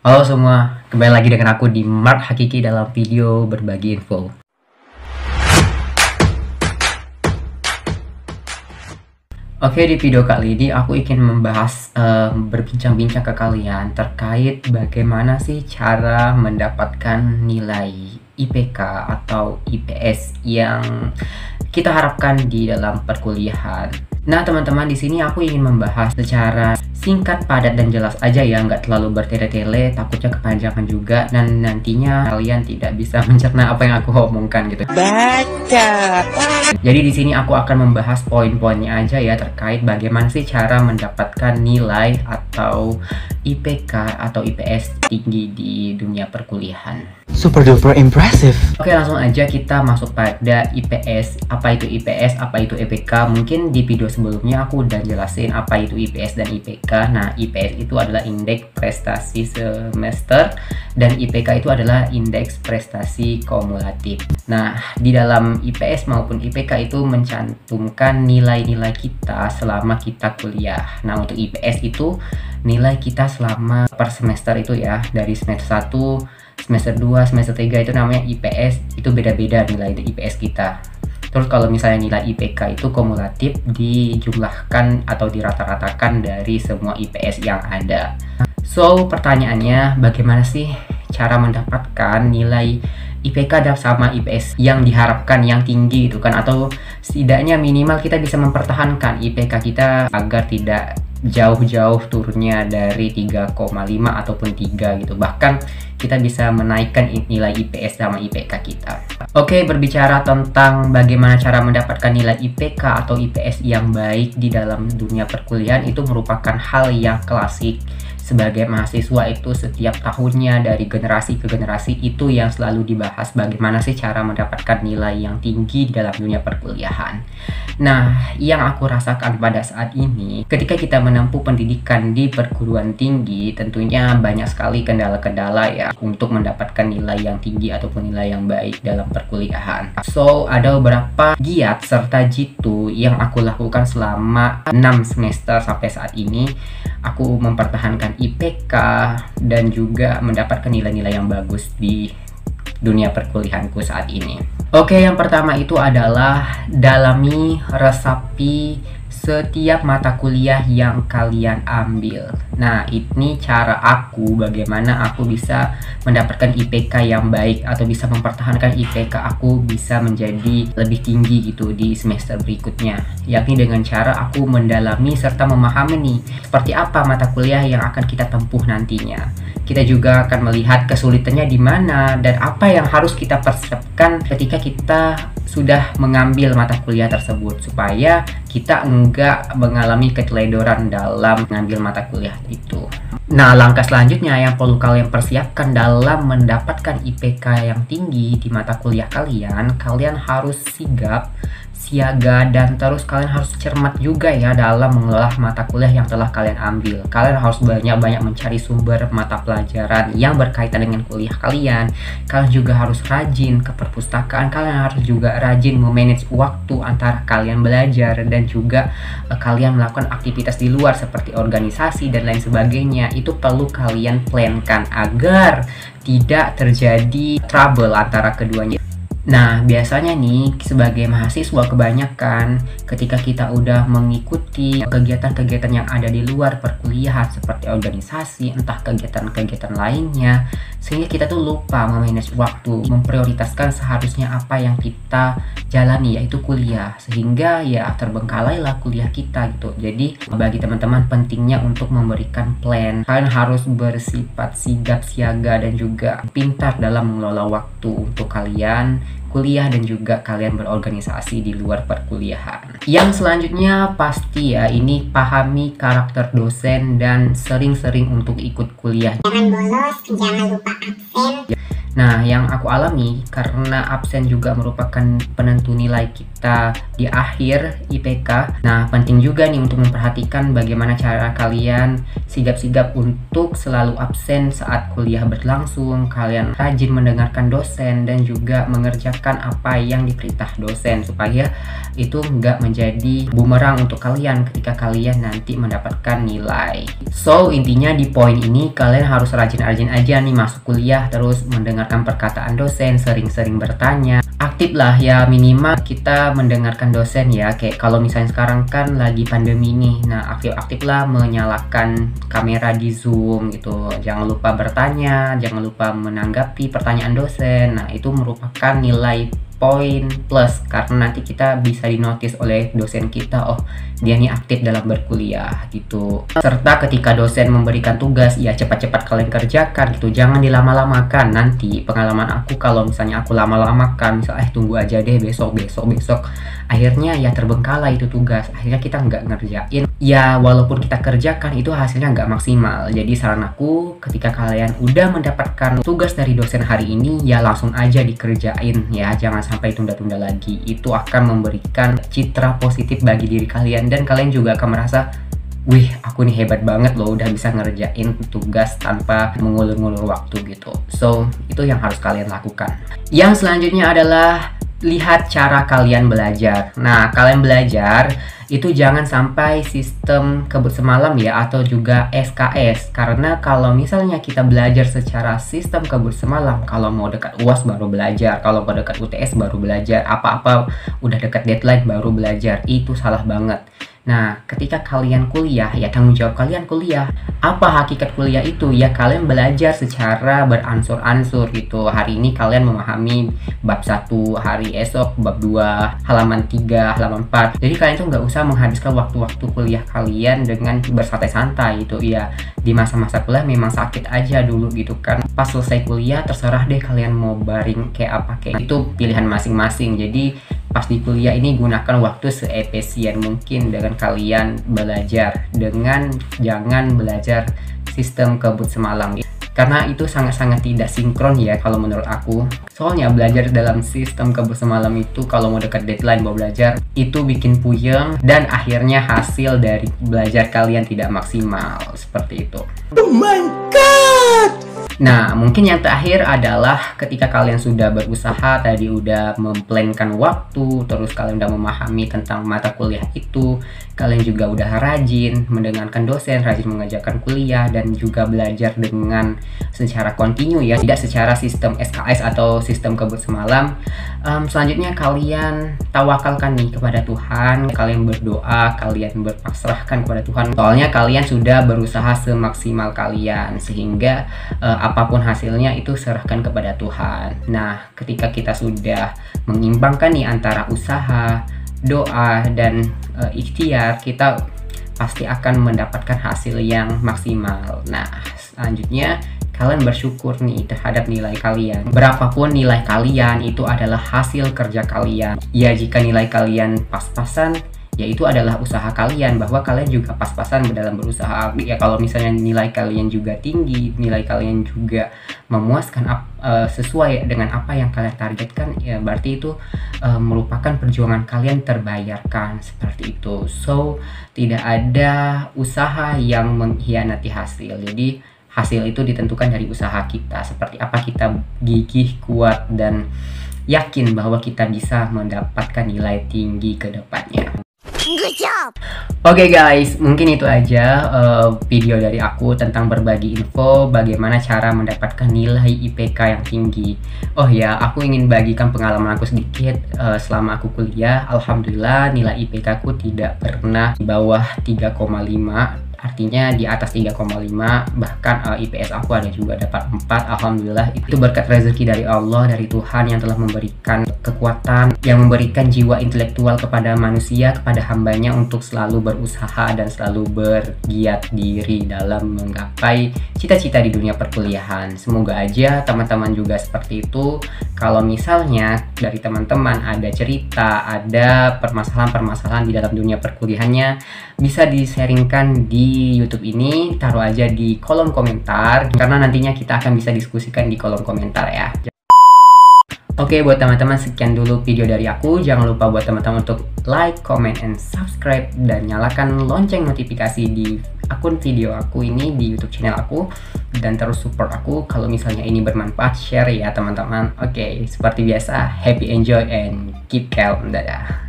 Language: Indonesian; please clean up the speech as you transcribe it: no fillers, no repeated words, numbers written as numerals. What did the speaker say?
Halo semua, kembali lagi dengan aku di Mart Hakiki dalam video berbagi info. Oke, di video kali ini aku ingin membahas berbincang-bincang ke kalian terkait bagaimana sih cara mendapatkan nilai IPK atau IPS yang kita harapkan di dalam perkuliahan. Nah, teman-teman, di sini aku ingin membahas secara singkat, padat, dan jelas aja ya, nggak terlalu bertele-tele, takutnya kepanjangan juga, dan nantinya kalian tidak bisa mencerna apa yang aku omongkan gitu. Baca. Jadi di sini aku akan membahas poin-poinnya aja ya terkait bagaimana sih cara mendapatkan nilai atau IPK atau IPS tinggi di dunia perkuliahan. Super duper impressive. Oke, langsung aja kita masuk pada IPS. Apa itu IPS, apa itu IPK? Mungkin di video sebelumnya aku udah jelasin apa itu IPS dan IPK. Nah, IPS itu adalah indeks prestasi semester dan IPK itu adalah indeks prestasi kumulatif. Nah, di dalam IPS maupun IPK itu mencantumkan nilai-nilai kita selama kita kuliah. Nah, untuk IPS itu nilai kita selama per semester itu ya, dari semester 1, semester 2, semester 3 itu namanya IPS, itu beda-beda nilai IPS kita. Terus kalau misalnya nilai IPK itu kumulatif, dijumlahkan atau dirata-ratakan dari semua IPS yang ada. So, pertanyaannya bagaimana sih cara mendapatkan nilai IPK sama IPS yang diharapkan yang tinggi itu kan, atau setidaknya minimal kita bisa mempertahankan IPK kita agar tidak jauh-jauh turunnya dari 3,5 ataupun 3 gitu. Bahkan kita bisa menaikkan nilai IPS sama IPK kita. Oke, berbicara tentang bagaimana cara mendapatkan nilai IPK atau IPS yang baik di dalam dunia perkuliahan, itu merupakan hal yang klasik. Sebagai mahasiswa itu setiap tahunnya dari generasi ke generasi itu yang selalu dibahas bagaimana sih cara mendapatkan nilai yang tinggi di dalam dunia perkuliahan. Nah, yang aku rasakan pada saat ini ketika kita menempuh pendidikan di perguruan tinggi, tentunya banyak sekali kendala-kendala ya untuk mendapatkan nilai yang tinggi ataupun nilai yang baik dalam perkuliahan. So, ada beberapa giat serta jitu yang aku lakukan selama 6 semester sampai saat ini. Aku mempertahankan IPK dan juga mendapatkan nilai-nilai yang bagus di dunia perkuliahanku saat ini. Oke, yang pertama itu adalah dalami, resapi setiap mata kuliah yang kalian ambil. Nah, ini cara aku bagaimana aku bisa mendapatkan IPK yang baik atau bisa mempertahankan IPK aku bisa menjadi lebih tinggi gitu di semester berikutnya, yakni dengan cara aku mendalami serta memahami nih seperti apa mata kuliah yang akan kita tempuh nantinya. Kita juga akan melihat kesulitannya di mana dan apa yang harus kita persiapkan ketika kita sudah mengambil mata kuliah tersebut supaya kita enggak mengalami keteledoran dalam mengambil mata kuliah itu. Nah, langkah selanjutnya yang perlu kalian persiapkan dalam mendapatkan IPK yang tinggi di mata kuliah kalian, kalian harus sigap, siaga, dan terus kalian harus cermat juga ya dalam mengelola mata kuliah yang telah kalian ambil. Kalian harus banyak-banyak mencari sumber mata pelajaran yang berkaitan dengan kuliah kalian. Kalian juga harus rajin ke perpustakaan. Kalian harus juga rajin memanage waktu antara kalian belajar dan juga kalian melakukan aktivitas di luar seperti organisasi dan lain sebagainya. Itu perlu kalian plankan agar tidak terjadi trouble antara keduanya. Nah, biasanya nih sebagai mahasiswa kebanyakan ketika kita udah mengikuti kegiatan-kegiatan yang ada di luar perkuliahan seperti organisasi, entah kegiatan-kegiatan lainnya, sehingga kita tuh lupa memanage waktu, memprioritaskan seharusnya apa yang kita jalani yaitu kuliah, sehingga ya terbengkalailah kuliah kita gitu. Jadi bagi teman-teman pentingnya untuk memberikan plan. Kalian harus bersifat sigap siaga dan juga pintar dalam mengelola waktu untuk kalian kuliah dan juga kalian berorganisasi di luar perkuliahan. Yang selanjutnya pasti ya, ini pahami karakter dosen dan sering-sering untuk ikut kuliah. Jangan bolos, jangan lupa absen. Nah, yang aku alami karena absen juga merupakan penentu nilai kita kita di akhir IPK. Nah, penting juga nih untuk memperhatikan bagaimana cara kalian sigap-sigap untuk selalu absen saat kuliah berlangsung. Kalian rajin mendengarkan dosen dan juga mengerjakan apa yang diperintah dosen supaya itu nggak menjadi bumerang untuk kalian ketika kalian nanti mendapatkan nilai. So, intinya di poin ini kalian harus rajin-rajin aja nih masuk kuliah, terus mendengarkan perkataan dosen, sering-sering bertanya. Aktif lah ya, minimal kita mendengarkan dosen ya. Kayak kalau misalnya sekarang kan lagi pandemi nih, nah aktif-aktif lah menyalakan kamera di Zoom gitu. Jangan lupa bertanya, jangan lupa menanggapi pertanyaan dosen. Nah, itu merupakan nilai poin plus karena nanti kita bisa dinotis oleh dosen kita, oh dia nih aktif dalam berkuliah gitu. Serta ketika dosen memberikan tugas, ya cepat-cepat kalian kerjakan gitu, jangan dilama-lamakan. Nanti pengalaman aku kalau misalnya aku lama-lamakan, misalnya tunggu aja deh besok, akhirnya ya terbengkalai itu tugas, akhirnya kita nggak ngerjain. Ya walaupun kita kerjakan itu hasilnya nggak maksimal. Jadi saran aku, ketika kalian udah mendapatkan tugas dari dosen hari ini, ya langsung aja dikerjain ya, jangan sampai tunda-tunda lagi. Itu akan memberikan citra positif bagi diri kalian dan kalian juga akan merasa, wih aku nih hebat banget loh udah bisa ngerjain tugas tanpa mengulur-ngulur waktu gitu. So itu yang harus kalian lakukan. Yang selanjutnya adalah lihat cara kalian belajar. Nah, kalian belajar itu jangan sampai sistem kebut semalam ya, atau juga SKS. Karena kalau misalnya kita belajar secara sistem kebut semalam, kalau mau dekat UAS baru belajar, kalau mau dekat UTS baru belajar, apa-apa udah dekat deadline baru belajar, itu salah banget. Nah, ketika kalian kuliah, ya tanggung jawab kalian kuliah. Apa hakikat kuliah itu? Ya kalian belajar secara beransur-ansur gitu. Hari ini kalian memahami bab 1, hari esok bab 2, halaman 3, halaman 4. Jadi kalian tuh nggak usah menghabiskan waktu-waktu kuliah kalian dengan bersantai-santai gitu. Ya, di masa-masa kuliah memang sakit aja dulu gitu kan. Pas selesai kuliah, terserah deh kalian mau baring kayak apa, kayak itu pilihan masing-masing. Jadi pas di kuliah ini gunakan waktu seefisien mungkin dengan kalian belajar, dengan jangan belajar sistem kebut semalam, karena itu sangat-sangat tidak sinkron ya kalau menurut aku. Soalnya belajar dalam sistem kebut semalam itu kalau mau dekat deadline mau belajar itu bikin puyeng dan akhirnya hasil dari belajar kalian tidak maksimal seperti itu. Oh my god! Nah, mungkin yang terakhir adalah ketika kalian sudah berusaha, tadi udah memplankan waktu, terus kalian udah memahami tentang mata kuliah itu, kalian juga udah rajin mendengarkan dosen, rajin mengajarkan kuliah, dan juga belajar dengan secara kontinu ya, tidak secara sistem SKS atau sistem kebut semalam. Selanjutnya kalian tawakalkan nih kepada Tuhan, kalian berdoa, kalian berpasrahkan kepada Tuhan. Soalnya kalian sudah berusaha semaksimal kalian, sehingga apapun hasilnya itu serahkan kepada Tuhan. Nah, ketika kita sudah mengimbangkan nih antara usaha, doa, dan ikhtiar, kita pasti akan mendapatkan hasil yang maksimal. Nah, selanjutnya kalian bersyukur nih terhadap nilai kalian. Berapapun nilai kalian, itu adalah hasil kerja kalian. Ya, jika nilai kalian pas-pasan, ya itu adalah usaha kalian, bahwa kalian juga pas-pasan dalam berusaha. Ya kalau misalnya nilai kalian juga tinggi, nilai kalian juga memuaskan sesuai dengan apa yang kalian targetkan, ya berarti itu merupakan perjuangan kalian terbayarkan, seperti itu. So tidak ada usaha yang mengkhianati hasil. Jadi hasil itu ditentukan dari usaha kita, seperti apa kita gigih, kuat, dan yakin bahwa kita bisa mendapatkan nilai tinggi ke depannya. Good job! Oke guys, mungkin itu aja video dari aku tentang berbagi info bagaimana cara mendapatkan nilai IPK yang tinggi. Oh ya, aku ingin bagikan pengalaman aku sedikit. Selama aku kuliah, alhamdulillah nilai IPK aku tidak pernah di bawah 3,5. Artinya di atas 3,5, bahkan IPS aku ada juga dapat 4. Alhamdulillah, itu berkat rezeki dari Allah, dari Tuhan yang telah memberikan kekuatan, yang memberikan jiwa intelektual kepada manusia, kepada hambanya untuk selalu berusaha dan selalu bergiat diri dalam menggapai cita-cita di dunia perkuliahan. Semoga aja teman-teman juga seperti itu. Kalau misalnya dari teman-teman ada cerita, ada permasalahan-permasalahan di dalam dunia perkuliahannya, bisa di-sharingkan di YouTube ini, taruh aja di kolom komentar, karena nantinya kita akan bisa diskusikan di kolom komentar ya. Oke, buat teman-teman sekian dulu video dari aku. Jangan lupa buat teman-teman untuk like, comment, and subscribe dan nyalakan lonceng notifikasi di akun video aku ini di YouTube channel aku, dan terus support aku kalau misalnya ini bermanfaat. Share ya teman-teman. Oke, seperti biasa, happy enjoy and keep calm. Dadah.